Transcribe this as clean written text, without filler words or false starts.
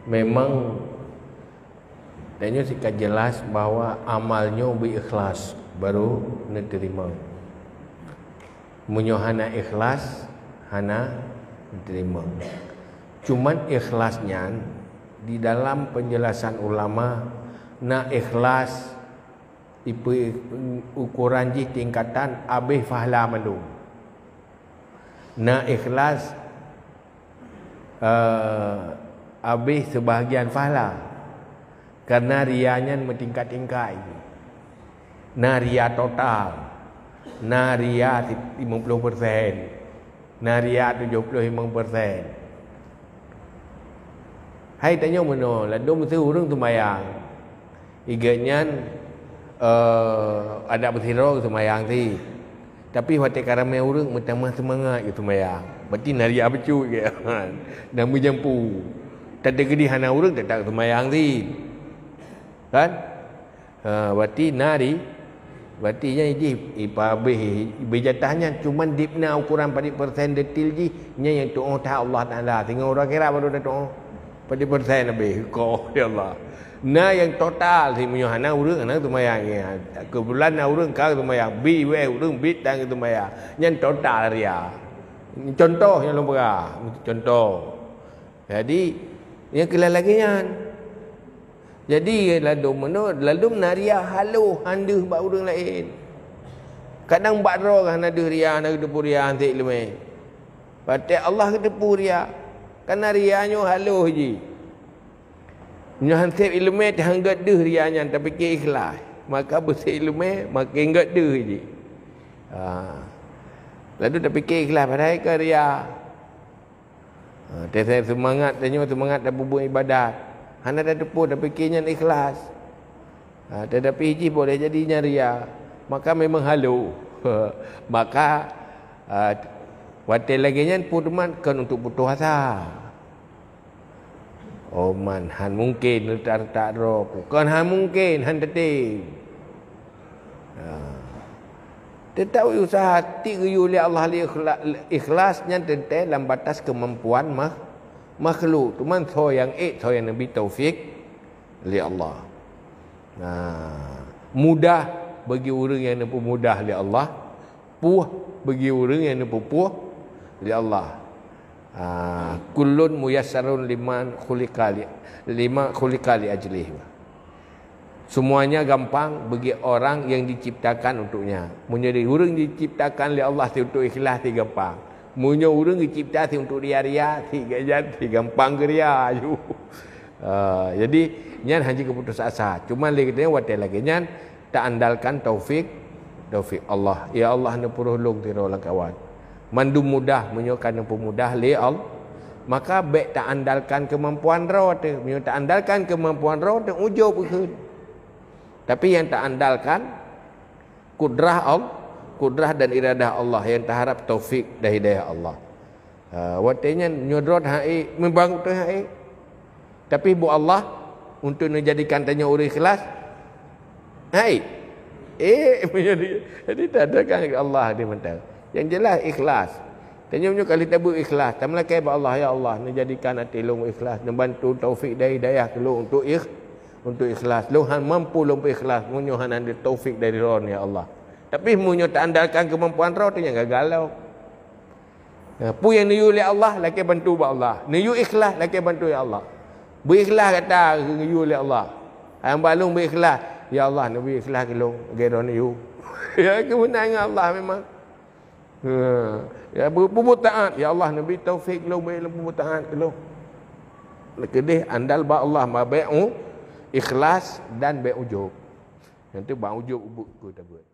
memang tanya sikap jelas bahawa amalnya berikhlas baru diterima. Munyo hana ikhlas hana diterima. Cuman ikhlasnya di dalam penjelasan ulama nak ikhlas ukuran ji tingkatan abih fahla mandu. Nak ikhlas abih sebahagian fahla. Karena rianya bertingkat-tingkat. Nah ria total. Nah ria 50%. Nah ria 75%. Hai tanya mana? Lalu mesti orang sembahyang. Iganya ada bertirau sembahyang ti. Tapi waktu karamai orang bertambah semangat gitu sembahyang. Berarti nah ria becu ke. Dan berjampu. Tak ada gedi hana orang tak sembahyang ti. Kan? Berarti nari berarti nya ini ibabih berjatahnya cuma dipna ukuran 40% detil ji nya yang tu Allah Taala tinggal orang kira baru dah tu 40% lebih kau ya Allah. Nah yang total si munyohana urang ana tu mayang kebulan urang ka tu mayang bi we urang bit tang tu mayang yang total ria. Contoh yang lupa contoh. Jadi yang kelal lagi nya jadi lalu naria halu handuh bak orang lain. Kadang bak roh kan ada ria nak depu ria antik lemai. Patai Allah ke depu ria. Kan rianya halu je. Nya hansip ilmu hang gaduh rianya tapi ke ikhlas. Maka bersih ilmu makin gaduh je. Lalu tapi ke ikhlas padahal ke ria. Saya semangat dah bubuh ibadat. Hana dah depu dah fikirnya ikhlas. Tetapi hiji boleh jadinya ria. Maka memang halu. Maka watil lagi nya puduman kan untuk putus asa. Oh man han mungkin tak roh. Bukan han mungkin han tetap. Tetapi usaha hati oleh Allah ikhlasnya tetap dalam batas kemampuan makhluk. Cuman yang Nabi taufik oleh Allah. Mudah bagi orang yang nampu mudah oleh Allah. Puh bagi orang yang nampu puh oleh Allah. Kullun muyassarun lima khuliqali ajlih. Semuanya gampang bagi orang yang diciptakan untuknya. Menjadi orang diciptakan oleh Allah untuk ikhlas itu gampang. Munyo orang dicipta untuk ria-ria si gampang ke ria ju. Jadi nyan haji keputus asa. Cuma lagi dia watai lagi nyan tak andalkan taufik Allah. Ya Allah ne purulung tiro kawan. Mandu mudah menyokan pemudah li Allah. Maka baik tak andalkan kemampuan roh tu. Menyo tak andalkan kemampuan roh tu ujub ke. Tapi yang tak andalkan kudrah dan iradah Allah yang terharap taufik dan hidayah Allah. Watanya nyodrot hai membangun tu hai. Tapi bu Allah untuk menjadikan tanya orang ikhlas. Hai. Jadi tak ada kan Allah dia mental. Yang jelas ikhlas. Tanya punya kali tabu ikhlas. Tak melakai ba Allah ya Allah menjadikan hati lu ikhlas, membantu taufik dan hidayah lu untuk ikhlas. Lu han mampu lu ikhlas, munyo han ada taufik dari roh ya Allah. Tapi munyo tak andalkan kemampuan roh tu yang galau. Pu yang niyu oleh Allah laki bantu ba Allah. Niyu ikhlas laki bantu ya Allah. Berikhlas kata niyu oleh Allah. Hang balung berikhlas, ya Allah nabi ikhlas kelong gero niyu. Ya kemenangan Allah memang. Ya berbuat taat ya Allah nabi taufik kelong berbuat taat kelong. Kedih andal ba Allah ma bai'u ikhlas dan bai'ujub. Nanti ba ujub ubuk ku tak buat.